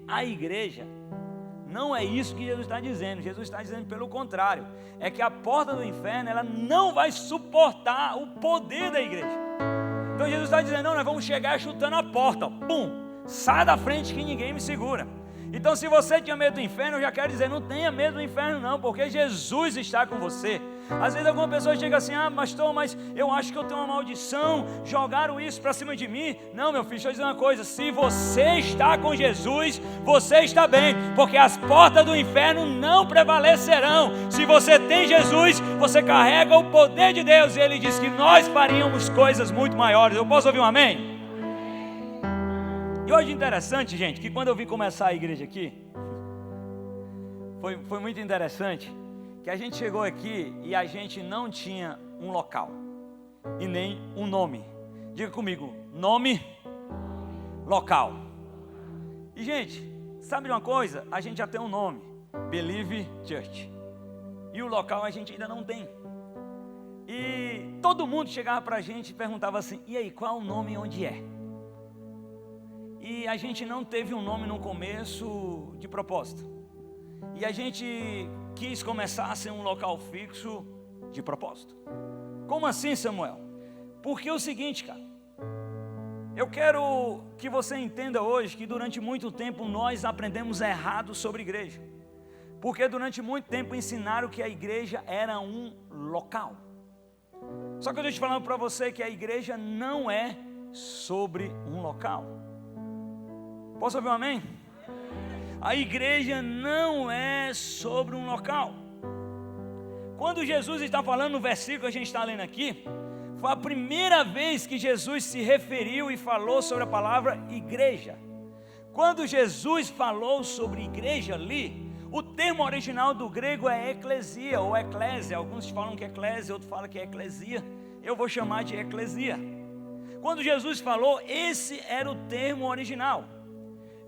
a igreja. Não é isso que Jesus está dizendo. Jesus está dizendo pelo contrário. É que a porta do inferno, ela não vai suportar o poder da igreja. Então Jesus está dizendo, não, nós vamos chegar chutando a porta, ó, pum, sai da frente que ninguém me segura. Então se você tinha medo do inferno, eu já quero dizer, não tenha medo do inferno não, porque Jesus está com você. Às vezes alguma pessoa chega assim, pastor, mas eu acho que eu tenho uma maldição, jogaram isso para cima de mim. Não, meu filho, deixa eu dizer uma coisa, se você está com Jesus, você está bem, porque as portas do inferno não prevalecerão. Se você tem Jesus, você carrega o poder de Deus, e Ele diz que nós faríamos coisas muito maiores. Eu posso ouvir um amém? E hoje interessante, gente, que quando eu vim começar a igreja aqui, foi muito interessante, que a gente chegou aqui e a gente não tinha um local e nem um nome. Diga comigo, nome, local. E gente, sabe de uma coisa? A gente já tem um nome, Believe Church, e o local a gente ainda não tem. E todo mundo chegava pra gente e perguntava assim, e aí, qual é o nome e onde é? E a gente não teve um nome no começo de propósito. E a gente quis começar a ser um local fixo de propósito. Como assim, Samuel? Porque é o seguinte, cara. Eu quero que você entenda hoje que durante muito tempo nós aprendemos errado sobre igreja. Porque durante muito tempo ensinaram que a igreja era um local. Só que eu estou te falando para você que a igreja não é sobre um local. Posso ouvir um amém? A igreja não é sobre um local. Quando Jesus está falando no versículo que a gente está lendo aqui, foi a primeira vez que Jesus se referiu e falou sobre a palavra igreja. Quando Jesus falou sobre igreja ali, o termo original do grego é eclesia ou eclésia. Alguns falam que é eclésia, outros falam que é eclesia. Eu vou chamar de eclesia. Quando Jesus falou, esse era o termo original.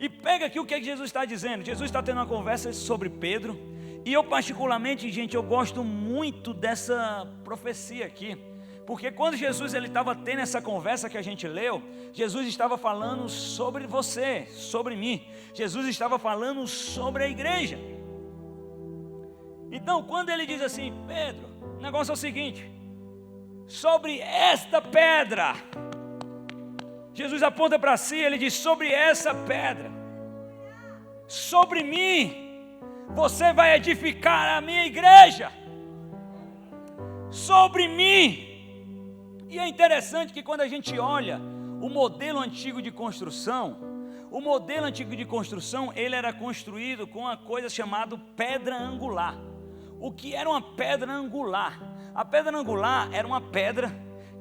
E pega aqui o que Jesus está dizendo. Jesus está tendo uma conversa sobre Pedro. E eu particularmente, gente, eu gosto muito dessa profecia aqui. Porque quando Jesus estava tendo essa conversa que a gente leu, Jesus estava falando sobre você, sobre mim. Jesus estava falando sobre a igreja. Então, quando ele diz assim, Pedro, o negócio é o seguinte, sobre esta pedra, Jesus aponta para si, ele diz, sobre essa pedra, sobre mim, você vai edificar a minha igreja, sobre mim. E é interessante que quando a gente olha o modelo antigo de construção, ele era construído com uma coisa chamada pedra angular. O que era uma pedra angular? A pedra angular era uma pedra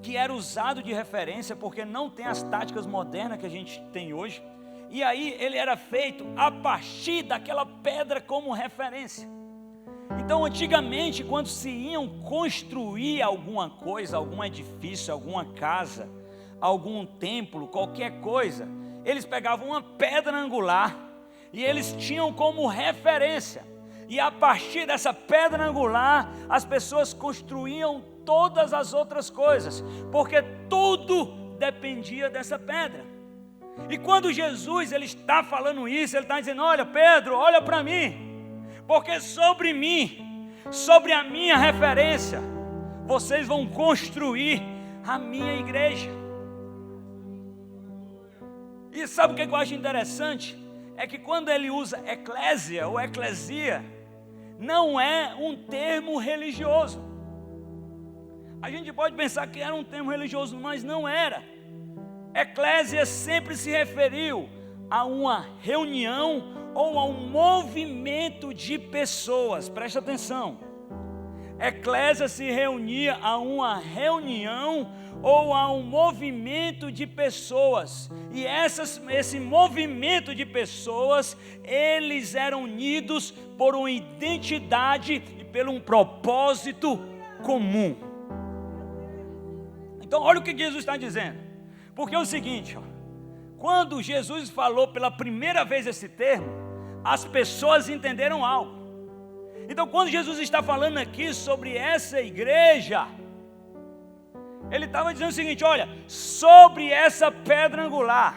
que era usado de referência, porque não tem as táticas modernas que a gente tem hoje. E aí ele era feito a partir daquela pedra como referência. Então antigamente, quando se iam construir alguma coisa, algum edifício, alguma casa, algum templo, qualquer coisa, eles pegavam uma pedra angular e eles tinham como referência. E a partir dessa pedra angular, as pessoas construíam todas as outras coisas, porque tudo dependia dessa pedra. E quando Jesus ele está falando isso, ele está dizendo, olha Pedro, olha para mim, porque sobre mim, sobre a minha referência, vocês vão construir a minha igreja. E sabe o que eu acho interessante? É que quando ele usa eclésia ou eclesia, não é um termo religioso. A gente pode pensar que era um termo religioso, mas não era. Eclésia sempre se referiu a uma reunião ou a um movimento de pessoas. Presta atenção. Eclésia se reunia a uma reunião ou a um movimento de pessoas. E esse movimento de pessoas, eles eram unidos por uma identidade e por um propósito comum. Então olha o que Jesus está dizendo. Porque é o seguinte, quando Jesus falou pela primeira vez esse termo, as pessoas entenderam algo. Então quando Jesus está falando aqui sobre essa igreja, ele estava dizendo o seguinte, olha, sobre essa pedra angular,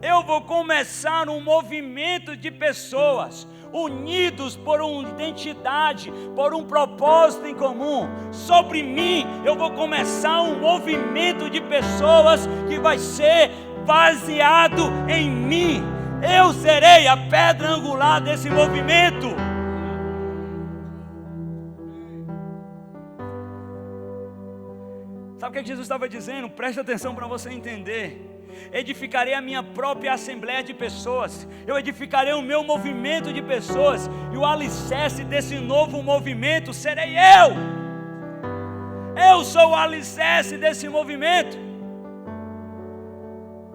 eu vou começar um movimento de pessoas unidos por uma identidade, por um propósito em comum. Sobre mim, eu vou começar um movimento de pessoas que vai ser baseado em mim. Eu serei a pedra angular desse movimento. Sabe o que Jesus estava dizendo? Preste atenção para você entender. Edificarei a minha própria assembleia de pessoas, eu edificarei o meu movimento de pessoas, e o alicerce desse novo movimento serei eu sou o alicerce desse movimento.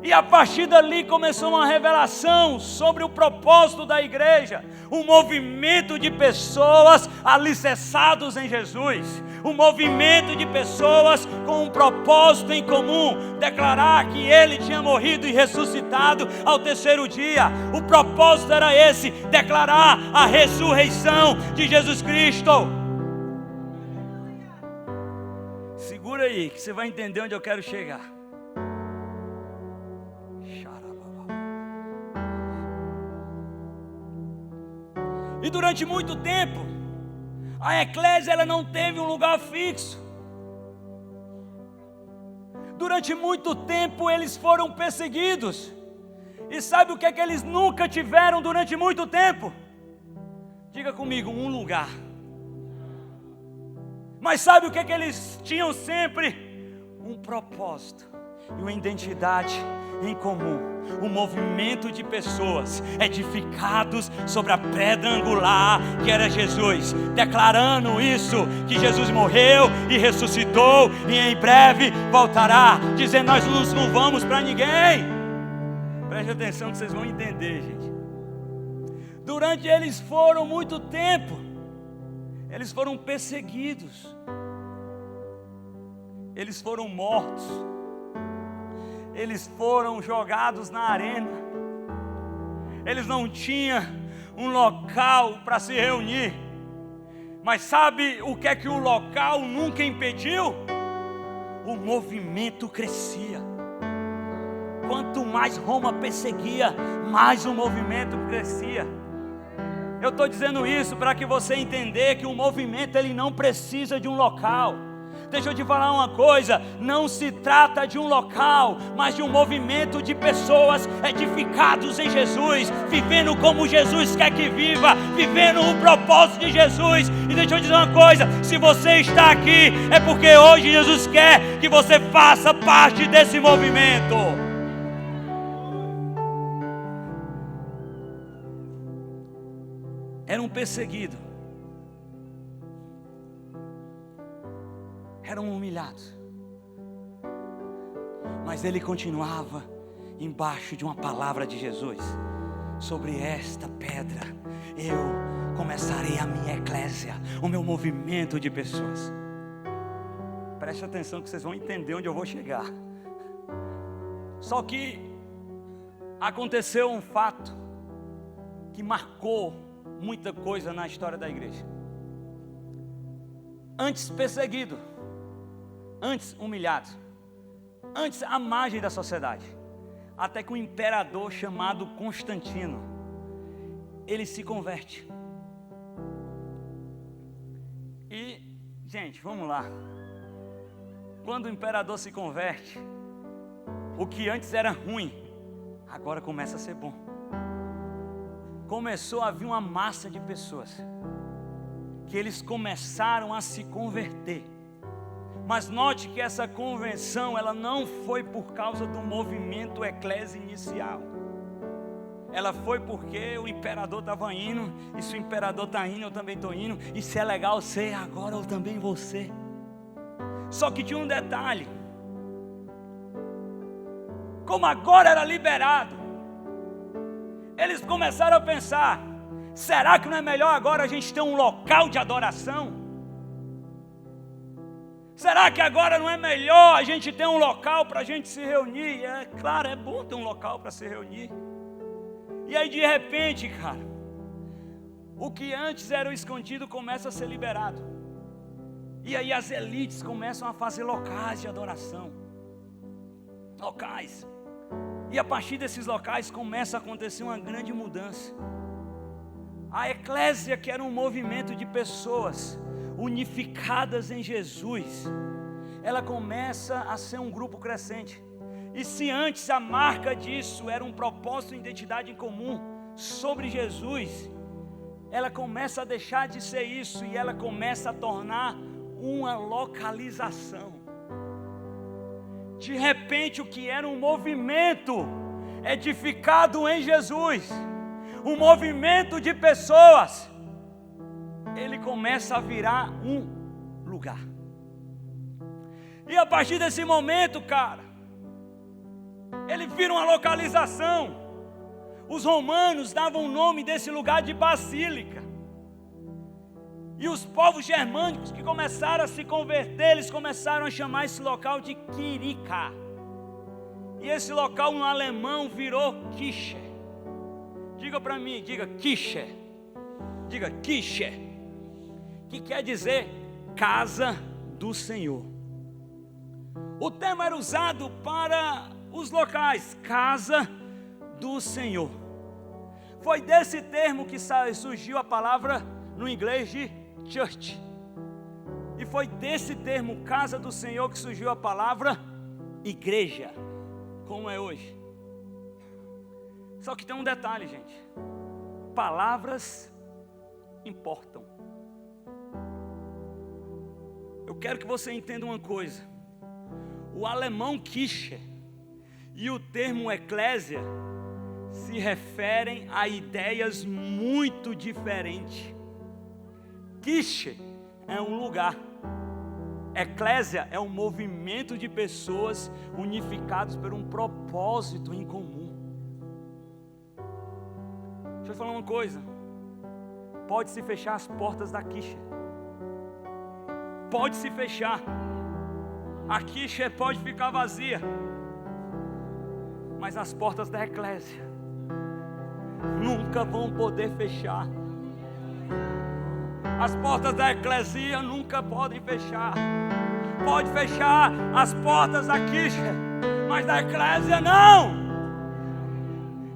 E a partir dali começou uma revelação sobre o propósito da igreja, um movimento de pessoas alicerçados em Jesus, um movimento de pessoas com um propósito em comum, declarar que Ele tinha morrido e ressuscitado ao terceiro dia. O propósito era esse, declarar a ressurreição de Jesus Cristo. Segura aí que você vai entender onde eu quero chegar. E durante muito tempo, a eclésia ela não teve um lugar fixo. Durante muito tempo eles foram perseguidos. E sabe o que é que eles nunca tiveram durante muito tempo? Diga comigo, um lugar. Mas sabe o que é que eles tinham sempre? Um propósito e uma identidade em comum. Um movimento de pessoas edificados sobre a pedra angular que era Jesus, declarando isso, que Jesus morreu e ressuscitou e em breve voltará, dizendo: nós não vamos para ninguém. Preste atenção que vocês vão entender, gente. Durante eles foram muito tempo, eles foram perseguidos, eles foram mortos, eles foram jogados na arena, eles não tinham um local para se reunir. Mas sabe o que é que o local nunca impediu? O movimento crescia. Quanto mais Roma perseguia, mais o movimento crescia. Eu estou dizendo isso para que você entender que o movimento ele não precisa de um local. Deixa eu te falar uma coisa, não se trata de um local, mas de um movimento de pessoas edificados em Jesus, vivendo como Jesus quer que viva, vivendo o propósito de Jesus. E deixa eu dizer uma coisa, se você está aqui, é porque hoje Jesus quer que você faça parte desse movimento. Eram perseguidos, eram humilhados, mas ele continuava embaixo de uma palavra de Jesus: sobre esta pedra eu começarei a minha eclésia, o meu movimento de pessoas. Preste atenção que vocês vão entender onde eu vou chegar. Só que aconteceu um fato que marcou muita coisa na história da igreja. Antes perseguido, antes humilhado, antes à margem da sociedade, até que um imperador chamado Constantino, ele se converte. E, gente, vamos lá. Quando o imperador se converte, o que antes era ruim, agora começa a ser bom. Começou a vir uma massa de pessoas, que eles começaram a se converter. Mas note que essa conversão, ela não foi por causa do movimento eclésia inicial. Ela foi porque o imperador estava indo, e se o imperador está indo, eu também estou indo, e se é legal ser, agora eu também vou ser. Só que tinha um detalhe: como agora era liberado, eles começaram a pensar: será que não é melhor agora a gente ter um local de adoração? Será que agora não é melhor a gente ter um local para a gente se reunir? E é claro, é bom ter um local para se reunir. E aí de repente, cara, o que antes era escondido começa a ser liberado. E aí as elites começam a fazer locais de adoração. Locais. E a partir desses locais começa a acontecer uma grande mudança. A eclésia, que era um movimento de pessoas unificadas em Jesus, ela começa a ser um grupo crescente. E se antes a marca disso era um propósito e identidade em comum sobre Jesus, ela começa a deixar de ser isso e ela começa a tornar uma localização. De repente, o que era um movimento edificado em Jesus, um movimento de pessoas, ele começa a virar um lugar. E a partir desse momento, cara, ele vira uma localização. Os romanos davam o nome desse lugar de Basílica. E os povos germânicos que começaram a se converter, eles começaram a chamar esse local de Quirica. E esse local no alemão virou Kirche. Diga para mim, diga Kirche. Diga Kirche. Que quer dizer casa do Senhor. O termo era usado para os locais, casa do Senhor. Foi desse termo que surgiu a palavra no inglês de church. E foi desse termo, casa do Senhor, que surgiu a palavra igreja, como é hoje. Só que tem um detalhe, gente. Palavras importam. Eu quero que você entenda uma coisa. O alemão Kirche e o termo eclésia se referem a ideias muito diferentes. Kirche é um lugar, eclésia é um movimento de pessoas unificados por um propósito em comum. Deixa eu falar uma coisa. Pode se fechar as portas da Kirche. Pode se fechar. A Kirche pode ficar vazia. Mas as portas da eclésia nunca vão poder fechar. As portas da eclesia nunca podem fechar. Pode fechar as portas da Kirche, mas da eclésia não.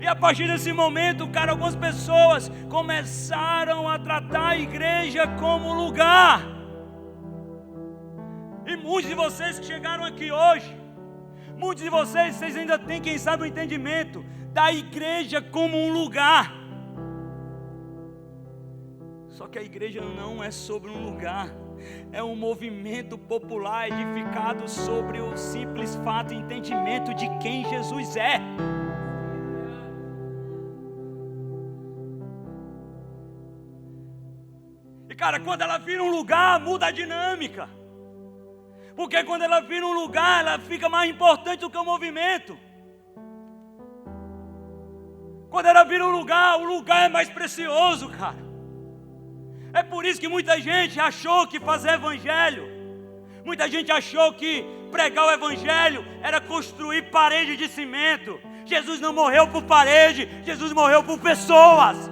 E a partir desse momento, cara, algumas pessoas começaram a tratar a igreja como lugar. E muitos de vocês que chegaram aqui hoje, muitos de vocês ainda têm, quem sabe, o entendimento da igreja como um lugar. Só que a igreja não é sobre um lugar, é um movimento popular edificado sobre o simples fato e entendimento de quem Jesus é. E cara, quando ela vira um lugar, muda a dinâmica. Porque quando ela vira um lugar, ela fica mais importante do que o movimento. Quando ela vira um lugar, o lugar é mais precioso, cara. É por isso que muita gente achou que fazer evangelho, muita gente achou que pregar o evangelho era construir parede de cimento. Jesus não morreu por parede, Jesus morreu por pessoas.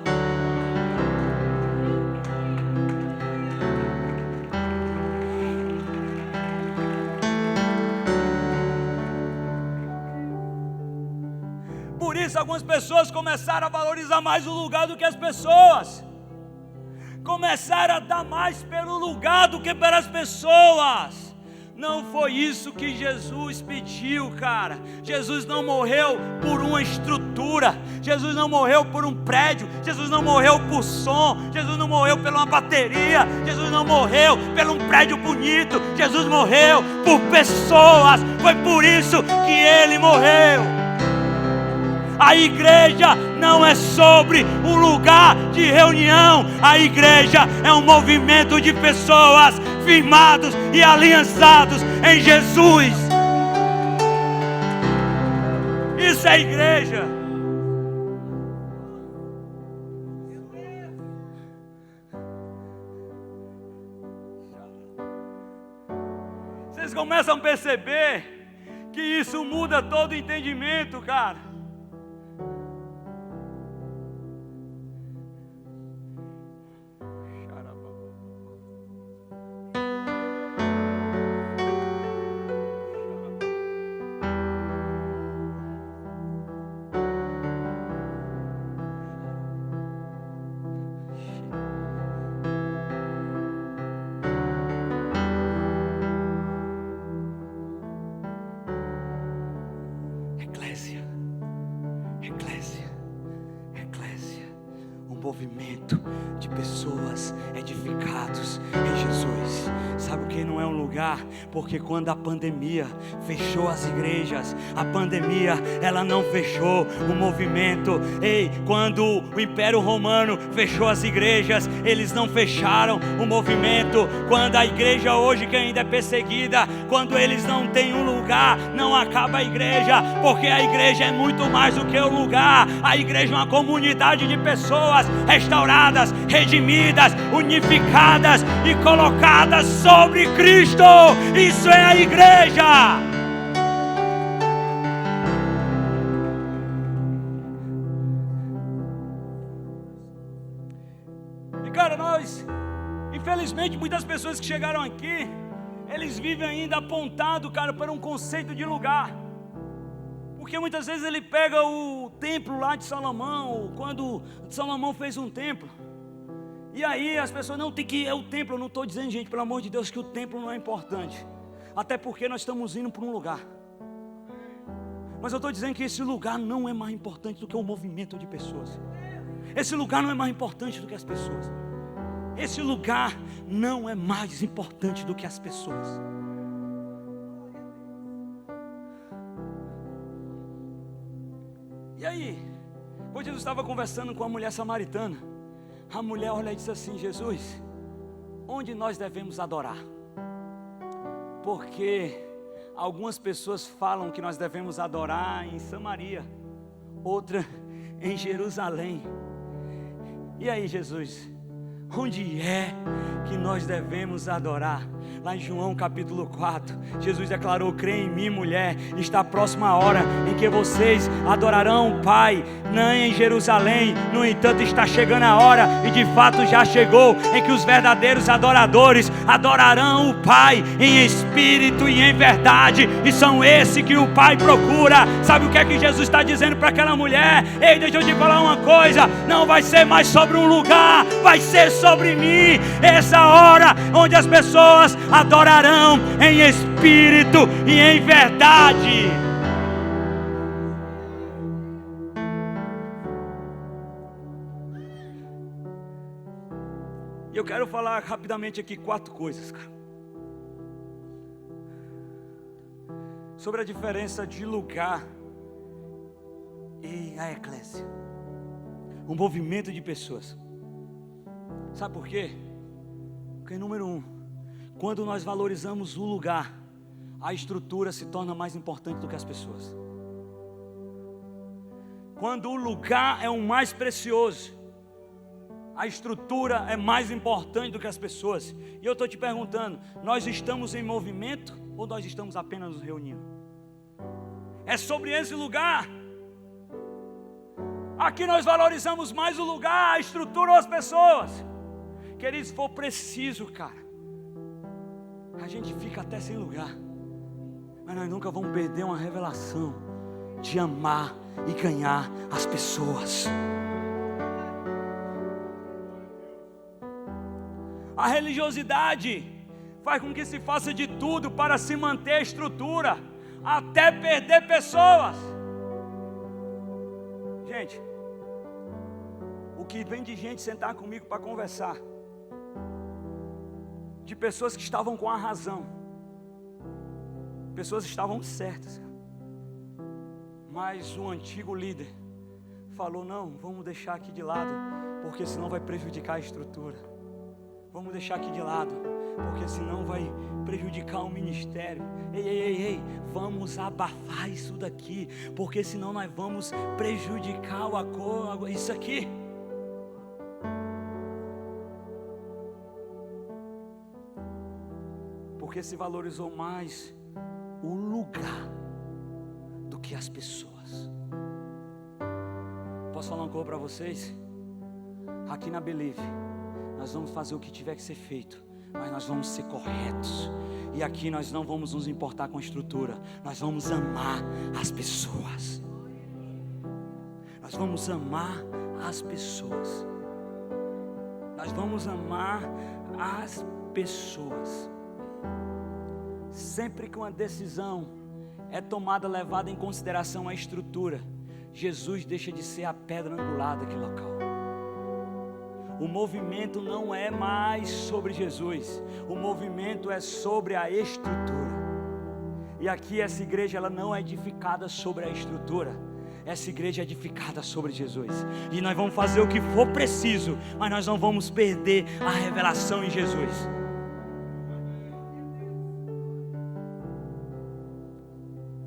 Por isso algumas pessoas começaram a valorizar mais o lugar do que as pessoas. Começaram a dar mais pelo lugar do que pelas pessoas. Não foi isso que Jesus pediu, cara. Jesus não morreu por uma estrutura. Jesus não morreu por um prédio. Jesus não morreu por som. Jesus não morreu por uma bateria. Jesus não morreu por um prédio bonito. Jesus morreu por pessoas. Foi por isso que Ele morreu. A igreja não é sobre um lugar de reunião. A igreja é um movimento de pessoas firmados e aliançados em Jesus. Isso é igreja. Vocês começam a perceber que isso muda todo o entendimento, cara. movimento de pessoas edificados em Jesus. Sabe o que não é um lugar? Porque quando a pandemia fechou as igrejas, a pandemia ela não fechou o movimento. Quando o Império Romano fechou as igrejas, eles não fecharam o movimento. Quando a igreja hoje que ainda é perseguida, quando eles não têm um lugar, não acaba a igreja, porque a igreja é muito mais do que o lugar. A igreja é uma comunidade de pessoas restauradas, redimidas, unificadas e colocadas sobre Cristo. Isso é a igreja. E cara, infelizmente, muitas pessoas que chegaram aqui, eles vivem ainda apontado, cara, para um conceito de lugar. Porque muitas vezes ele pega o templo lá de Salomão, quando Salomão fez um templo. E aí as pessoas, não, tem que ir ao templo. Eu não estou dizendo, gente, pelo amor de Deus, que o templo não é importante. Até porque nós estamos indo para um lugar. Mas eu estou dizendo que esse lugar não é mais importante do que o movimento de pessoas. Esse lugar não é mais importante do que as pessoas. Esse lugar não é mais importante do que as pessoas. E aí, hoje Jesus estava conversando com a mulher samaritana. A mulher olha e diz assim: Jesus, onde nós devemos adorar? Porque algumas pessoas falam que nós devemos adorar em Samaria, outra em Jerusalém. E aí, Jesus, onde é que nós devemos adorar? Lá em João capítulo 4, Jesus declarou: crê em mim, mulher, está próxima a hora em que vocês adorarão o Pai, não em Jerusalém. No entanto, está chegando a hora, e de fato já chegou, em que os verdadeiros adoradores adorarão o Pai em espírito e em verdade, e são esses que o Pai procura. Sabe o que é que Jesus está dizendo para aquela mulher? Ei, deixa eu te falar uma coisa, não vai ser mais sobre um lugar, vai ser sobre mim. Essa hora onde as pessoas adorarão em espírito e em verdade. E eu quero falar rapidamente aqui 4 coisas, cara, sobre a diferença de lugar e a eclésia, um movimento de pessoas. Sabe por quê? Porque número 1, quando nós valorizamos o lugar, a estrutura se torna mais importante do que as pessoas. Quando o lugar é o mais precioso, a estrutura é mais importante do que as pessoas. E eu estou te perguntando, nós estamos em movimento ou nós estamos apenas nos reunindo? É sobre esse lugar. Aqui nós valorizamos mais o lugar, a estrutura ou as pessoas. Queridos, se for preciso, cara, a gente fica até sem lugar, mas nós nunca vamos perder uma revelação de amar e ganhar as pessoas. A religiosidade faz com que se faça de tudo para se manter a estrutura, até perder pessoas. Gente, o que vem de gente sentar comigo para conversar, de pessoas que estavam com a razão, pessoas que estavam certas, mas o antigo líder falou: não, vamos deixar aqui de lado, porque senão vai prejudicar a estrutura. Vamos deixar aqui de lado, porque senão vai prejudicar o ministério. Ei, vamos abafar isso daqui, porque senão nós vamos prejudicar isso aqui. Porque se valorizou mais o lugar do que as pessoas. Posso falar uma coisa para vocês? Aqui na Believe, nós vamos fazer o que tiver que ser feito, mas nós vamos ser corretos. E aqui nós não vamos nos importar com a estrutura, nós vamos amar as pessoas. Nós vamos amar as pessoas. Nós vamos amar as pessoas. Sempre que uma decisão é tomada, levada em consideração a estrutura, Jesus deixa de ser a pedra angular daquele local. O movimento não é mais sobre Jesus, o movimento é sobre a estrutura. E aqui essa igreja ela não é edificada sobre a estrutura, essa igreja é edificada sobre Jesus. E nós vamos fazer o que for preciso, mas nós não vamos perder a revelação em Jesus.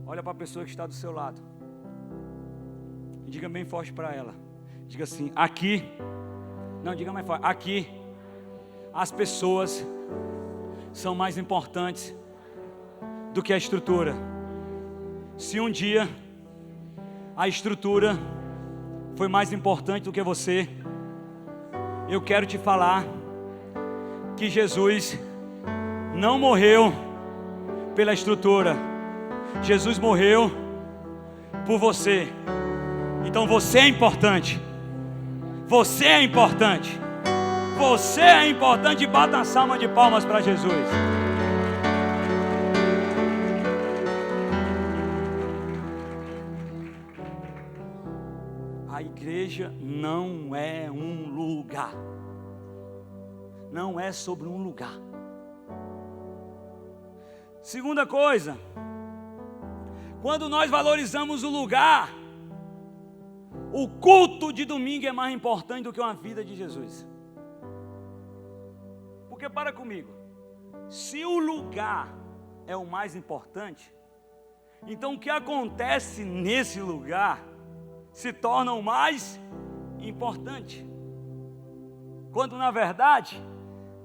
Olha para a pessoa que está do seu lado e diga bem forte para ela. Diga assim: aqui, não, diga mais forte, aqui as pessoas são mais importantes do que a estrutura. Se um dia a estrutura foi mais importante do que você, eu quero te falar que Jesus não morreu pela estrutura, Jesus morreu por você. Então você é importante. Você é importante. Você é importante. Bata uma salva de palmas para Jesus. A igreja não é um lugar. Não é sobre um lugar. Segunda coisa, quando nós valorizamos o lugar, o culto de domingo é mais importante do que uma vida de Jesus. Porque para comigo, se o lugar é o mais importante, então o que acontece nesse lugar se torna o mais importante. Quando na verdade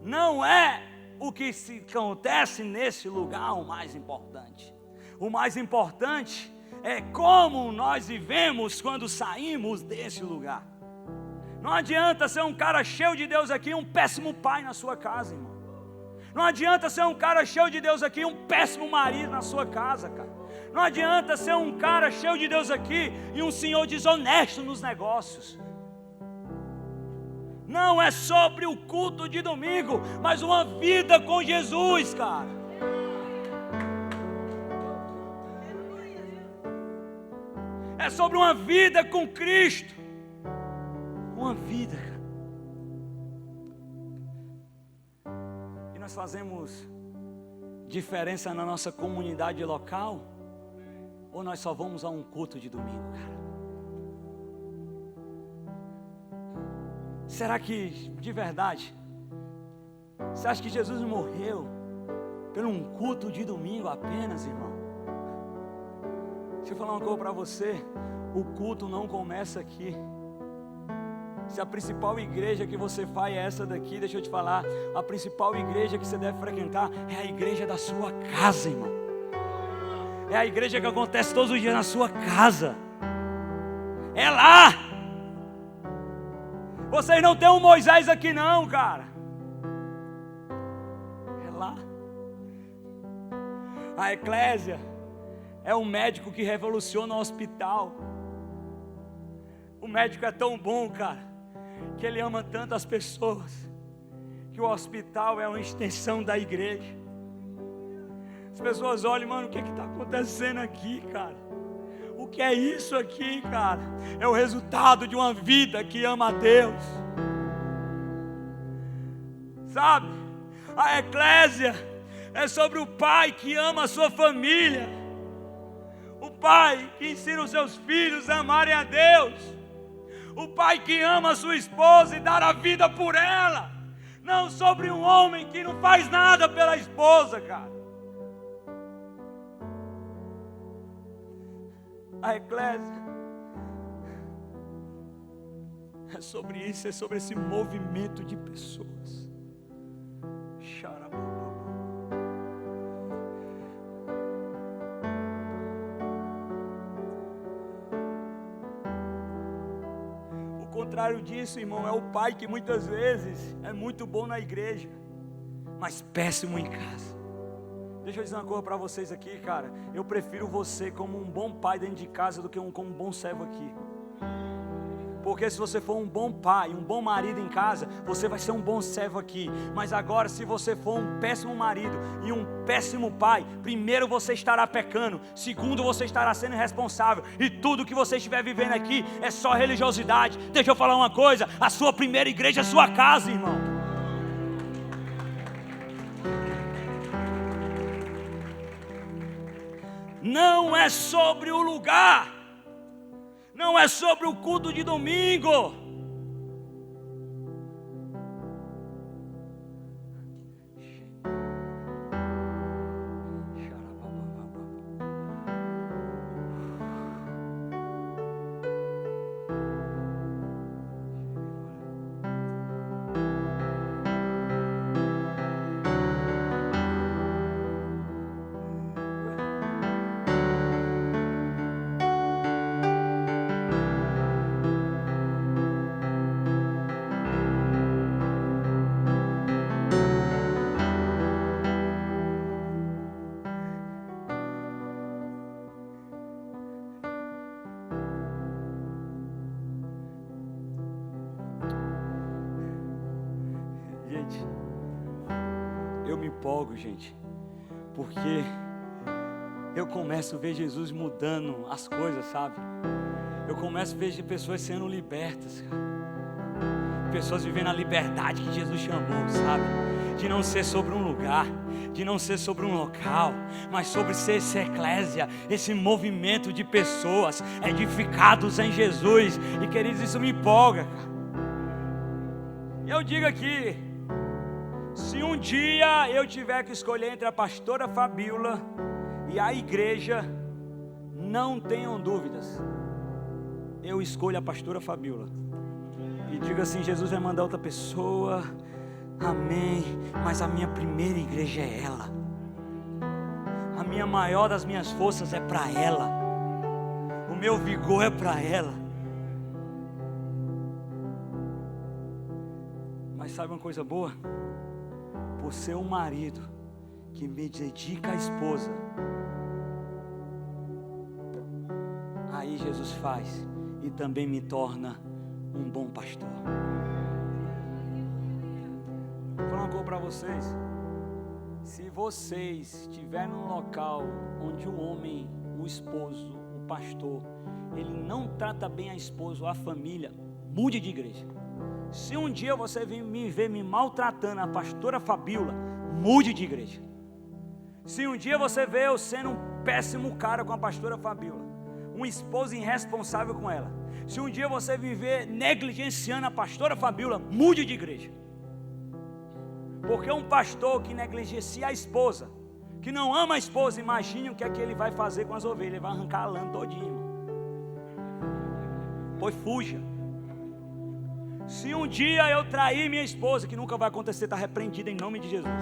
não é o que se acontece nesse lugar o mais importante. O mais importante é como nós vivemos quando saímos desse lugar. Não adianta ser um cara cheio de Deus aqui e um péssimo pai na sua casa, irmão. Não adianta ser um cara cheio de Deus aqui e um péssimo marido na sua casa, cara. Não adianta ser um cara cheio de Deus aqui e um senhor desonesto nos negócios. Não é sobre o culto de domingo, mas uma vida com Jesus, cara. É sobre uma vida com Cristo. Uma vida, cara. E nós fazemos diferença na nossa comunidade local? Ou nós só vamos a um culto de domingo, cara? Será que, de verdade, você acha que Jesus morreu por um culto de domingo apenas, irmão? Deixa eu falar uma coisa para você. O culto não começa aqui. Se a principal igreja que você vai é essa daqui, deixa eu te falar, a principal igreja que você deve frequentar é a igreja da sua casa, irmão. É a igreja que acontece todos os dias na sua casa. É lá. Vocês não têm um Moisés aqui não, cara. É lá. A eclésia é um médico que revoluciona o hospital. O médico é tão bom, cara, que ele ama tanto as pessoas, que o hospital é uma extensão da igreja. As pessoas olham, mano, o que está acontecendo aqui, cara? O que é isso aqui, cara? É o resultado de uma vida que ama a Deus. Sabe? A eclésia é sobre o pai que ama a sua família. O pai que ensina os seus filhos a amarem a Deus. O pai que ama a sua esposa e dar a vida por ela. Não sobre um homem que não faz nada pela esposa, cara. A eclésia é sobre isso, é sobre esse movimento de pessoas. O contrário disso, irmão, é o pai que muitas vezes é muito bom na igreja, mas péssimo em casa. Deixa eu dizer uma coisa para vocês aqui, cara. Eu prefiro você como um bom pai dentro de casa do que como um bom servo aqui. Porque se você for um bom pai, um bom marido em casa, você vai ser um bom servo aqui. Mas agora, se você for um péssimo marido e um péssimo pai, primeiro você estará pecando, segundo você estará sendo irresponsável, e tudo que você estiver vivendo aqui é só religiosidade. Deixa eu falar uma coisa: a sua primeira igreja é a sua casa, irmão. Não é sobre o lugar, não é sobre o culto de domingo. Gente, eu me empolgo, gente, porque eu começo a ver Jesus mudando as coisas, sabe? Eu começo a ver pessoas sendo libertas, cara. Pessoas vivendo a liberdade que Jesus chamou, sabe? De não ser sobre um lugar, de não ser sobre um local, mas sobre ser essa eclésia, esse movimento de pessoas edificados em Jesus. E queridos, isso me empolga, cara. Eu digo aqui, se um dia eu tiver que escolher entre a pastora Fabíola e a igreja, não tenham dúvidas, eu escolho a pastora Fabíola. E digo assim: Jesus vai mandar outra pessoa, amém, mas a minha primeira igreja é ela. A minha maior das minhas forças é para ela. O meu vigor é para ela. Mas sabe uma coisa boa? Por ser um marido que me dedica à esposa, aí Jesus faz e também me torna um bom pastor. Vou falar uma coisa para vocês: se vocês estiverem num local onde o homem, o esposo, o pastor, ele não trata bem a esposa ou a família, mude de igreja. Se um dia você me ver me maltratando a pastora Fabíola, mude de igreja. Se um dia você vê eu sendo um péssimo cara com a pastora Fabíola, um esposo irresponsável com ela, se um dia você me ver negligenciando a pastora Fabíola, mude de igreja. Porque um pastor que negligencia a esposa, que não ama a esposa, imagine o que é que ele vai fazer com as ovelhas. Ele vai arrancar a lã todinha, irmão. Pois fuja. Se um dia eu trair minha esposa, que nunca vai acontecer, está repreendida em nome de Jesus.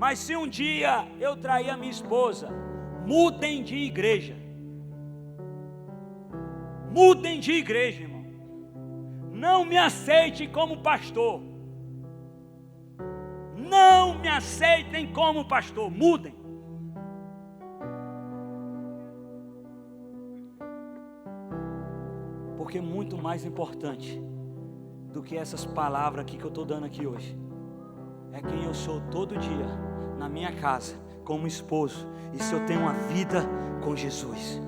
Mas se um dia eu trair a minha esposa, mudem de igreja. Mudem de igreja, irmão. Não me aceite como pastor. Não me aceitem como pastor. Mudem. Porque muito mais importante do que essas palavras aqui que eu estou dando aqui hoje é quem eu sou todo dia na minha casa como esposo, e se eu tenho uma vida com Jesus.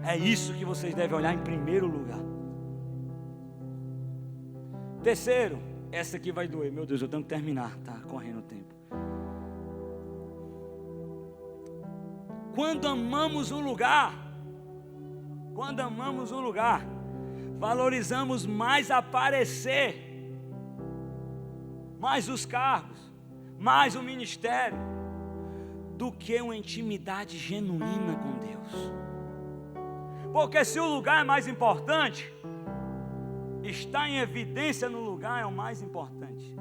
É isso que vocês devem olhar em primeiro lugar. Terceiro, essa aqui vai doer, meu Deus, eu tenho que terminar, tá correndo o tempo. Quando amamos um lugar, valorizamos mais aparecer, mais os cargos, mais o ministério, do que uma intimidade genuína com Deus. Porque se o lugar é mais importante, estar em evidência no lugar é o mais importante.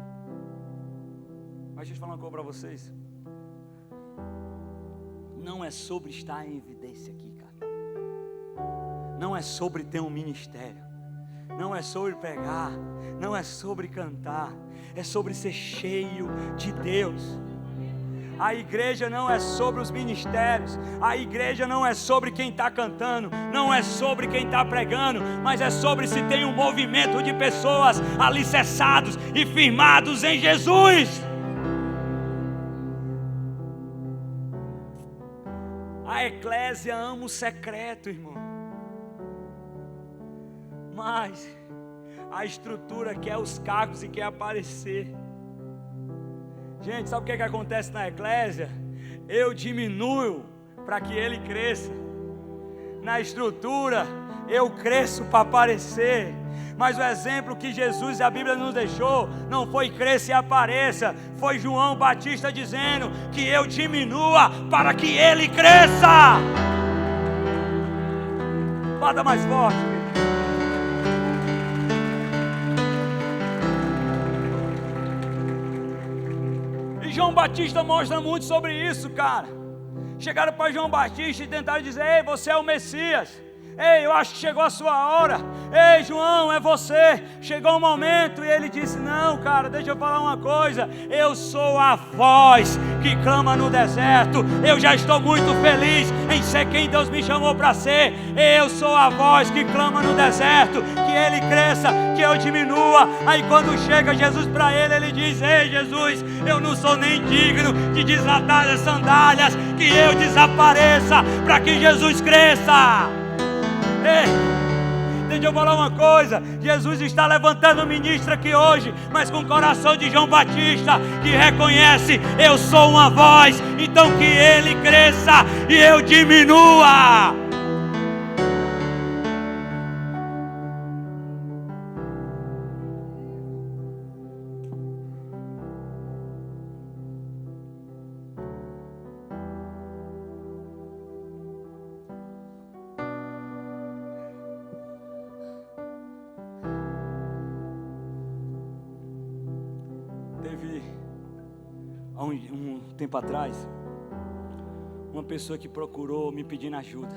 Mas deixa eu falar uma coisa para vocês. Não é sobre estar em evidência aqui, cara. Não é sobre ter um ministério. Não é sobre pregar. Não é sobre cantar. É sobre ser cheio de Deus. A igreja não é sobre os ministérios, a igreja não é sobre quem está cantando, não é sobre quem está pregando, mas é sobre se tem um movimento de pessoas alicerçados e firmados em Jesus. A eclésia ama o secreto, irmão, mas a estrutura quer os cargos e quer aparecer. Gente, sabe o que acontece na eclésia? Eu diminuo para que ele cresça. Na estrutura, eu cresço para aparecer. Mas o exemplo que Jesus e a Bíblia nos deixou não foi cresça e apareça, foi João Batista dizendo que eu diminua para que ele cresça. Bata mais forte. E João Batista mostra muito sobre isso, cara. Chegaram para João Batista e tentaram dizer: ei, você é o Messias. Ei, eu acho que chegou a sua hora. Ei, João, é você. Chegou o momento. E ele disse: não, cara, deixa eu falar uma coisa. Eu sou a voz que clama no deserto. Eu já estou muito feliz em ser quem Deus me chamou para ser. Eu sou a voz que clama no deserto. Que ele cresça, que eu diminua. Aí quando chega Jesus para ele, ele diz: ei, Jesus, eu não sou nem digno de desatar as sandálias. Que eu desapareça para que Jesus cresça. Ei, deixa eu falar uma coisa. Jesus está levantando um ministro aqui hoje, mas com o coração de João Batista, que reconhece: eu sou uma voz, então que ele cresça e eu diminua. Há um tempo atrás, uma pessoa que procurou me pedindo ajuda.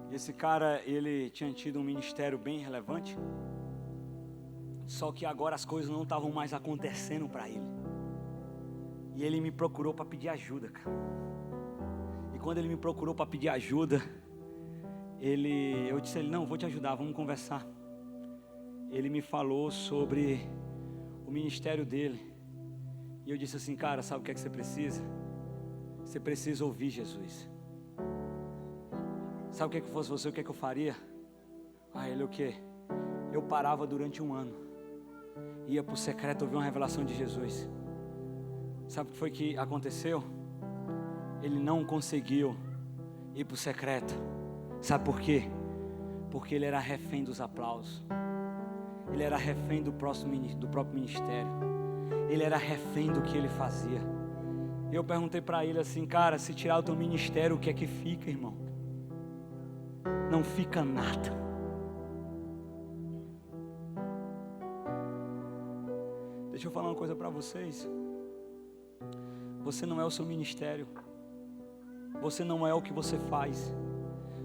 Esse cara, ele tinha tido um ministério bem relevante, só que agora as coisas não estavam mais acontecendo para ele. E ele me procurou para pedir ajuda, cara. E quando ele me procurou para pedir ajuda, eu disse a ele: não, vou te ajudar, vamos conversar. Ele me falou sobre o ministério dele. E eu disse assim: cara, sabe o que é que você precisa? Você precisa ouvir Jesus. Sabe o que é que fosse você, o que é que eu faria? Ele o quê? Eu parava durante um ano, ia para o secreto ouvir uma revelação de Jesus. Sabe o que foi que aconteceu? Ele não conseguiu ir para o secreto. Sabe por quê? Porque ele era refém dos aplausos. Ele era refém do próprio ministério. Ele era refém do que ele fazia. Eu perguntei para ele assim: cara, se tirar o teu ministério, o que é que fica, irmão? Não fica nada. Deixa eu falar uma coisa para vocês. Você não é o seu ministério. Você não é o que você faz.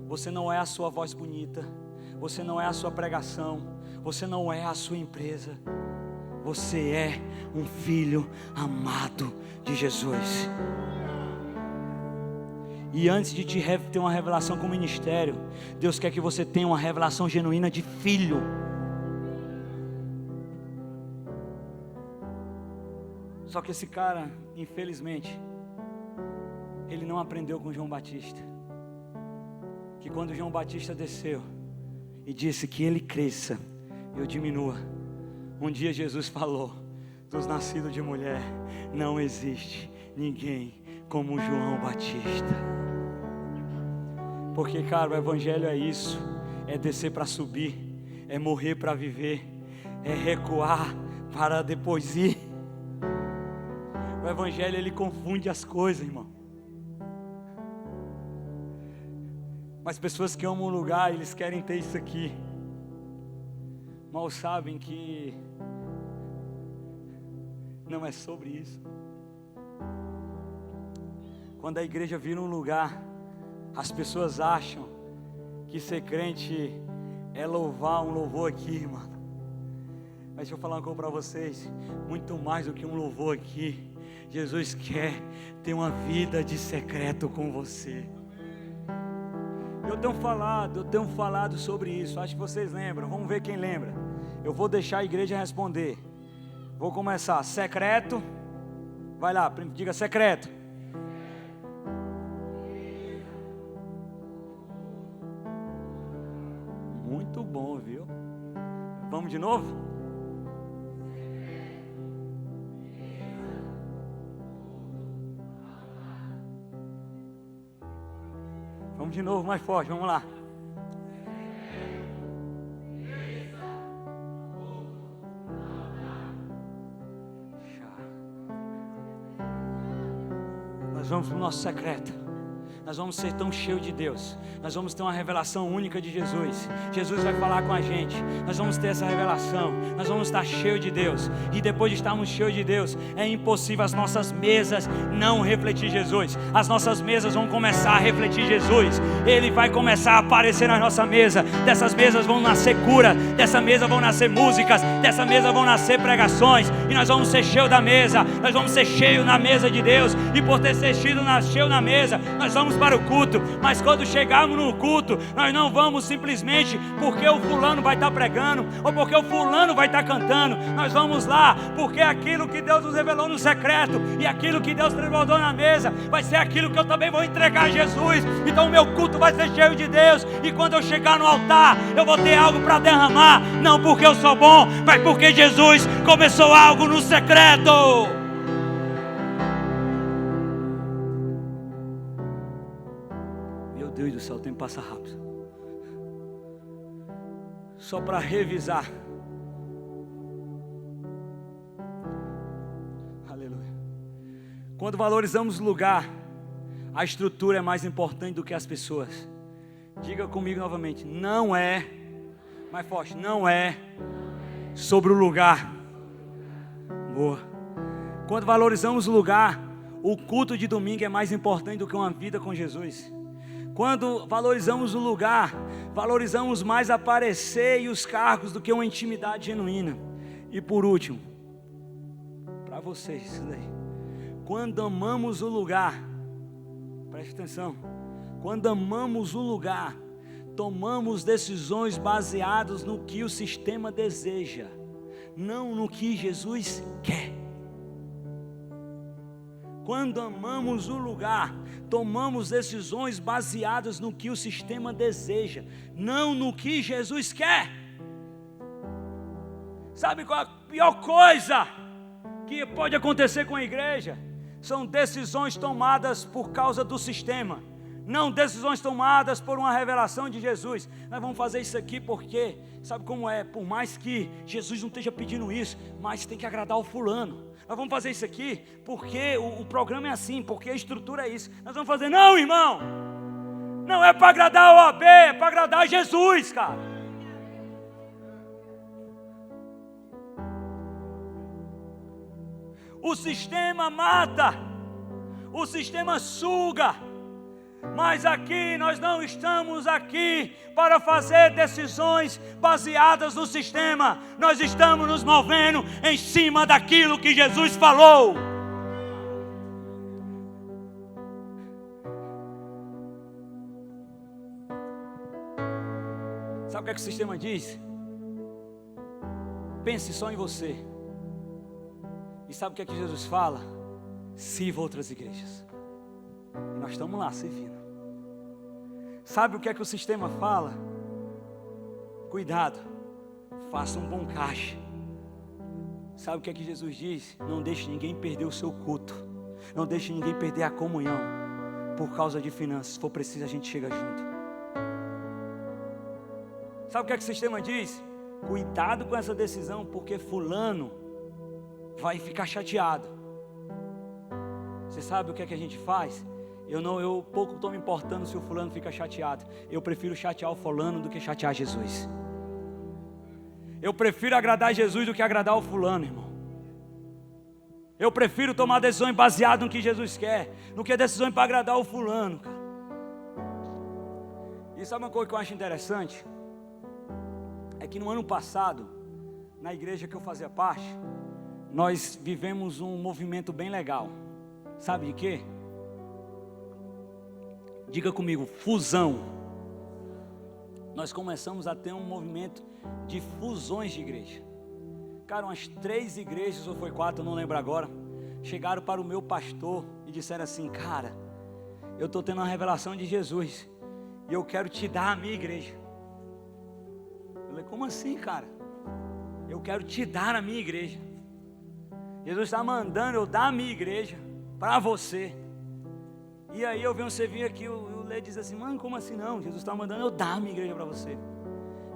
Você não é a sua voz bonita. Você não é a sua pregação. Você não é a sua empresa. Você é um filho amado de Jesus. E antes de te ter uma revelação com o ministério, Deus quer que você tenha uma revelação genuína de filho. Só que esse cara, infelizmente, ele não aprendeu com João Batista. Que quando João Batista desceu e disse que ele cresça, eu diminua. Um dia Jesus falou: dos nascidos de mulher não existe ninguém como João Batista. Porque, cara, o evangelho é isso. É descer para subir. É morrer para viver. É recuar para depois ir. O evangelho, ele confunde as coisas, irmão. Mas pessoas que amam um lugar, eles querem ter isso aqui. Mal sabem que não é sobre isso. Quando a igreja vira um lugar, as pessoas acham que ser crente é louvar um louvor aqui, mano. Mas deixa eu falar uma coisa para vocês: muito mais do que um louvor aqui, Jesus quer ter uma vida de secreto com você. Eu tenho falado sobre isso. Acho que vocês lembram. Vamos ver quem lembra. Eu vou deixar a igreja responder. Vou começar. Secreto. Vai lá, diga secreto. Muito bom, viu? Vamos de novo? Vamos de novo, mais forte, vamos lá. Nós vamos para o nosso secreto. Nós vamos ser tão cheios de Deus. Nós vamos ter uma revelação única de Jesus. Jesus vai falar com a gente. Nós vamos ter essa revelação. Nós vamos estar cheios de Deus. E depois de estarmos cheios de Deus, é impossível as nossas mesas não refletir Jesus. As nossas mesas vão começar a refletir Jesus. Ele vai começar a aparecer na nossa mesa. Dessas mesas vão nascer cura. Dessa mesa vão nascer músicas. Dessa mesa vão nascer pregações. E nós vamos ser cheios da mesa. Nós vamos ser cheios na mesa de Deus. E por ter sido cheio na mesa, nós vamos para o culto. Mas quando chegarmos no culto, nós não vamos simplesmente porque o fulano vai estar pregando ou porque o fulano vai estar cantando. Nós vamos lá porque aquilo que Deus nos revelou no secreto e aquilo que Deus transbordou na mesa vai ser aquilo que eu também vou entregar a Jesus. Então o meu culto vai ser cheio de Deus. E quando eu chegar no altar, eu vou ter algo para derramar. Não porque eu sou bom, mas porque Jesus começou algo no secreto. Deus do céu, o tempo passa rápido. Só para revisar. Aleluia. Quando valorizamos o lugar, a estrutura é mais importante do que as pessoas. Diga comigo novamente. Não é, mais forte, não é sobre o lugar. Boa. Quando valorizamos o lugar, o culto de domingo é mais importante do que uma vida com Jesus. Quando valorizamos o lugar, valorizamos mais aparecer e os cargos do que uma intimidade genuína. E por último, para vocês, isso daí. Quando amamos o lugar, preste atenção. Quando amamos o lugar, tomamos decisões baseadas no que o sistema deseja, não no que Jesus quer. Quando amamos o lugar, tomamos decisões baseadas no que o sistema deseja, não no que Jesus quer. Sabe qual é a pior coisa que pode acontecer com a igreja? São decisões tomadas por causa do sistema, não decisões tomadas por uma revelação de Jesus. Nós vamos fazer isso aqui porque, sabe como é? Por mais que Jesus não esteja pedindo isso, mas tem que agradar o fulano. Nós vamos fazer isso aqui porque o programa é assim, porque a estrutura é isso. Nós vamos fazer, não, irmão, não é para agradar o OAB, é para agradar Jesus, cara. O sistema mata, o sistema suga, mas aqui nós não estamos aqui para fazer decisões baseadas no sistema. Nós estamos nos movendo em cima daquilo que Jesus falou. Sabe o que é que o sistema diz? Pense só em você. E sabe o que é que Jesus fala? Sirva outras igrejas. E nós estamos lá servindo. Sabe o que é que o sistema fala? Cuidado, faça um bom caixa. Sabe o que é que Jesus diz? Não deixe ninguém perder o seu culto. Não deixe ninguém perder a comunhão por causa de finanças. Se for preciso, a gente chega junto. Sabe o que é que o sistema diz? Cuidado com essa decisão, porque fulano vai ficar chateado. Você sabe o que é que a gente faz? Eu pouco estou me importando se o fulano fica chateado. Eu prefiro chatear o fulano do que chatear Jesus. Eu prefiro agradar Jesus do que agradar o fulano, irmão. Eu prefiro tomar decisões baseadas no que Jesus quer, do que decisões para agradar o fulano, cara. E sabe uma coisa que eu acho interessante? É que no ano passado, na igreja que eu fazia parte, nós vivemos um movimento bem legal. Sabe de quê? Diga comigo, fusão. Nós começamos a ter um movimento de fusões de igreja. Cara, umas 3 igrejas, ou foi 4, eu não lembro agora, chegaram para o meu pastor e disseram assim: cara, eu estou tendo uma revelação de Jesus e eu quero te dar a minha igreja. Eu falei, como assim, cara? Eu quero te dar a minha igreja. Jesus está mandando eu dar a minha igreja para você. E aí eu venho você vir aqui, o Lê diz assim: mano, como assim não? Jesus está mandando eu dar a minha igreja para você.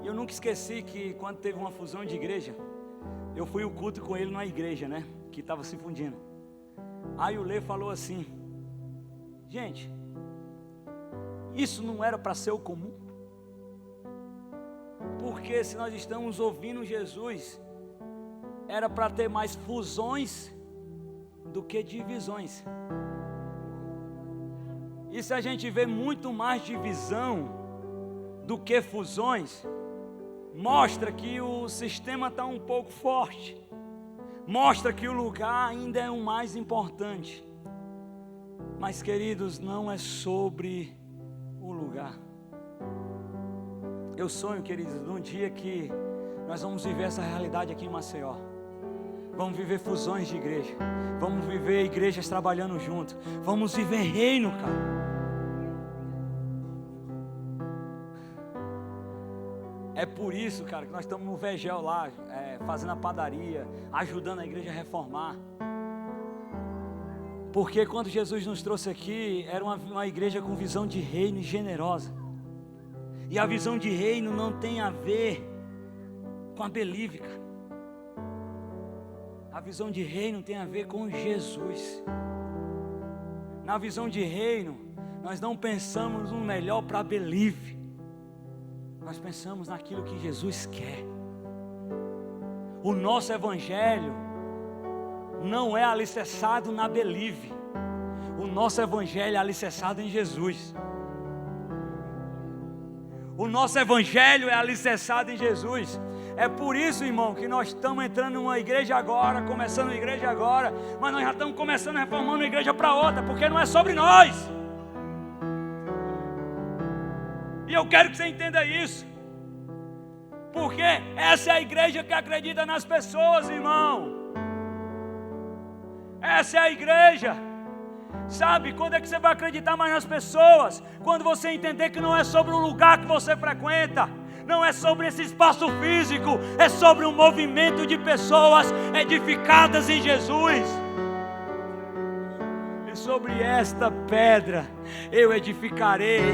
E eu nunca esqueci que quando teve uma fusão de igreja, eu fui o culto com ele na igreja, né? Que estava se fundindo. Aí o Lê falou assim: gente, isso não era para ser o comum? Porque se nós estamos ouvindo Jesus, era para ter mais fusões do que divisões. E se a gente vê muito mais divisão do que fusões, mostra que o sistema está um pouco forte, mostra que o lugar ainda é o mais importante. Mas, queridos, não é sobre o lugar. Eu sonho, queridos, num dia que nós vamos viver essa realidade aqui em Maceió. Vamos viver fusões de igreja, vamos viver igrejas trabalhando junto, vamos viver reino, cara. É por isso, cara, que nós estamos no Vegel lá, fazendo a padaria, ajudando a igreja a reformar. Porque quando Jesus nos trouxe aqui, era uma igreja com visão de reino e generosa. E a visão de reino não tem a ver com a believe, cara. A visão de reino tem a ver com Jesus. Na visão de reino, nós não pensamos no melhor para believe. Nós pensamos naquilo que Jesus quer. O nosso evangelho não é alicerçado na believe. O nosso evangelho é alicerçado em Jesus. O nosso evangelho é alicerçado em Jesus. É por isso, irmão, que nós estamos entrando numa igreja agora, começando uma igreja agora, mas nós já estamos começando a reformar uma igreja para outra, porque não é sobre nós. E eu quero que você entenda isso, porque essa é a igreja que acredita nas pessoas, irmão. Essa é a igreja. Sabe, quando é que você vai acreditar mais nas pessoas? Quando você entender que não é sobre o lugar que você frequenta, não é sobre esse espaço físico, é sobre um movimento de pessoas edificadas em Jesus. E sobre esta pedra eu edificarei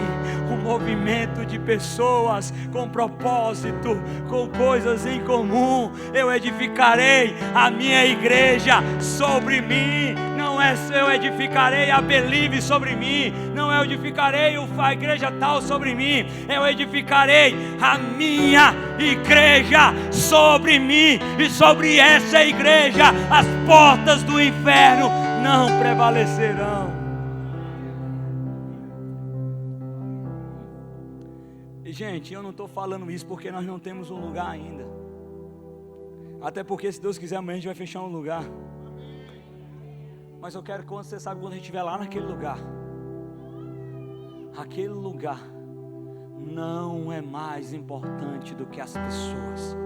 um movimento de pessoas com propósito, com coisas em comum. Eu edificarei a minha igreja sobre mim. Não é eu edificarei a Believe sobre mim, não eu edificarei a igreja tal sobre mim, eu edificarei a minha igreja sobre mim, e sobre essa igreja as portas do inferno não prevalecerão. E gente, eu não estou falando isso porque nós não temos um lugar ainda, até porque se Deus quiser amanhã a gente vai fechar um lugar. Mas eu quero que você saiba, quando a gente estiver lá naquele lugar, aquele lugar não é mais importante do que as pessoas.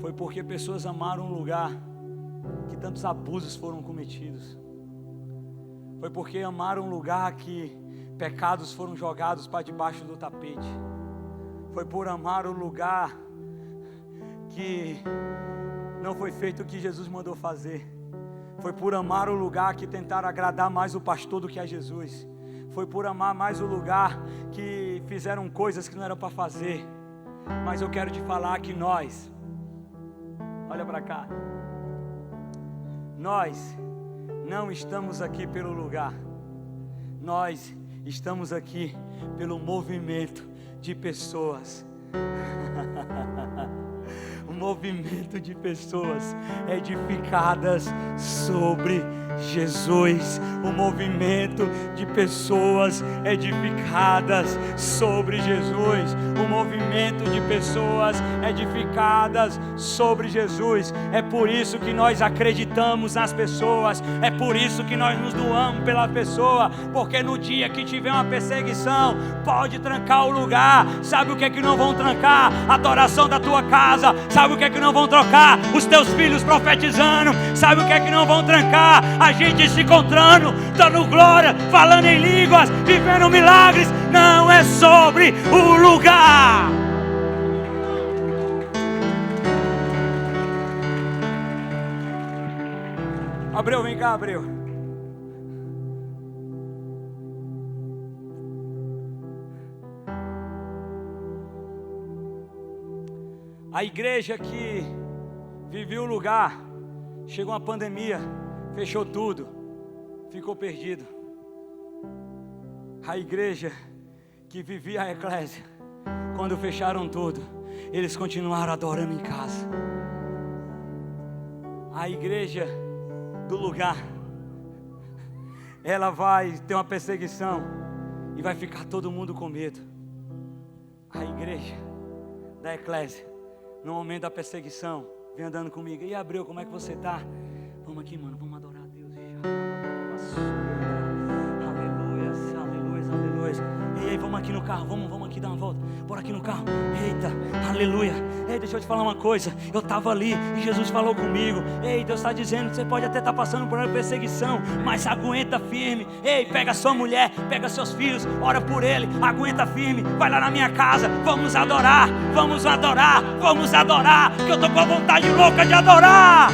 Foi porque pessoas amaram um lugar que tantos abusos foram cometidos. Foi porque amaram um lugar que pecados foram jogados para debaixo do tapete. Foi por amar o lugar que não foi feito o que Jesus mandou fazer. Foi por amar o lugar que tentaram agradar mais o pastor do que a Jesus. Foi por amar mais o lugar que fizeram coisas que não eram para fazer. Mas eu quero te falar que nós, olha para cá, nós não estamos aqui pelo lugar. Nós estamos aqui pelo movimento de pessoas. um movimento de pessoas edificadas sobre Jesus, um movimento de pessoas edificadas sobre Jesus, um movimento de pessoas edificadas sobre Jesus. É por isso que nós acreditamos nas pessoas, é por isso que nós nos doamos pela pessoa, porque no dia que tiver uma perseguição, pode trancar o lugar. Sabe o que é que não vão trancar? A adoração da tua casa. Sabe o que é que não vão trocar? Os teus filhos profetizando. Sabe o que é que não vão trancar? A gente se encontrando, dando glória, falando em línguas, vivendo milagres. Não é sobre o lugar. Abreu, vem cá, Abreu. A igreja que vivia o lugar, chegou uma pandemia, fechou tudo, ficou perdido. A igreja que vivia a eclésia, quando fecharam tudo, eles continuaram adorando em casa. A igreja do lugar, ela vai ter uma perseguição e vai ficar todo mundo com medo. A igreja da eclésia, no momento da perseguição, vem andando comigo. E Abreu, como é que você está? Vamos aqui, mano, vamos adorar a Deus. Aleluia, aleluia, aleluia. E aí, vamos aqui no carro, vamos aqui dar uma volta. Bora aqui no carro. Eita, aleluia. Ei, deixa eu te falar uma coisa. Eu estava ali e Jesus falou comigo. Ei, Deus está dizendo que você pode até estar passando por uma perseguição, mas aguenta firme. Ei, pega sua mulher, pega seus filhos, ora por ele, aguenta firme. Vai lá na minha casa, vamos adorar, vamos adorar, vamos adorar, que eu estou com a vontade louca de adorar.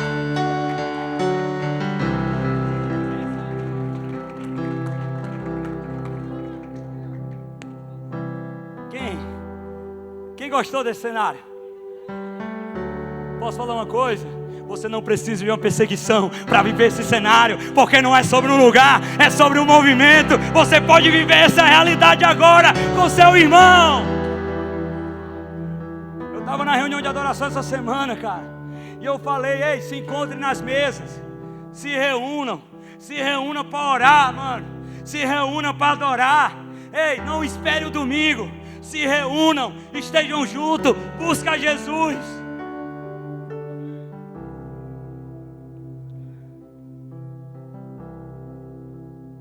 Quem gostou desse cenário? Posso falar uma coisa? Você não precisa de uma perseguição para viver esse cenário, porque não é sobre um lugar, é sobre um movimento. Você pode viver essa realidade agora com seu irmão. Eu estava na reunião de adoração essa semana, cara, e eu falei: ei, se encontrem nas mesas, se reúnam para orar, mano, se reúnam para adorar. Ei, não espere o domingo. Se reúnam, estejam juntos, busca Jesus.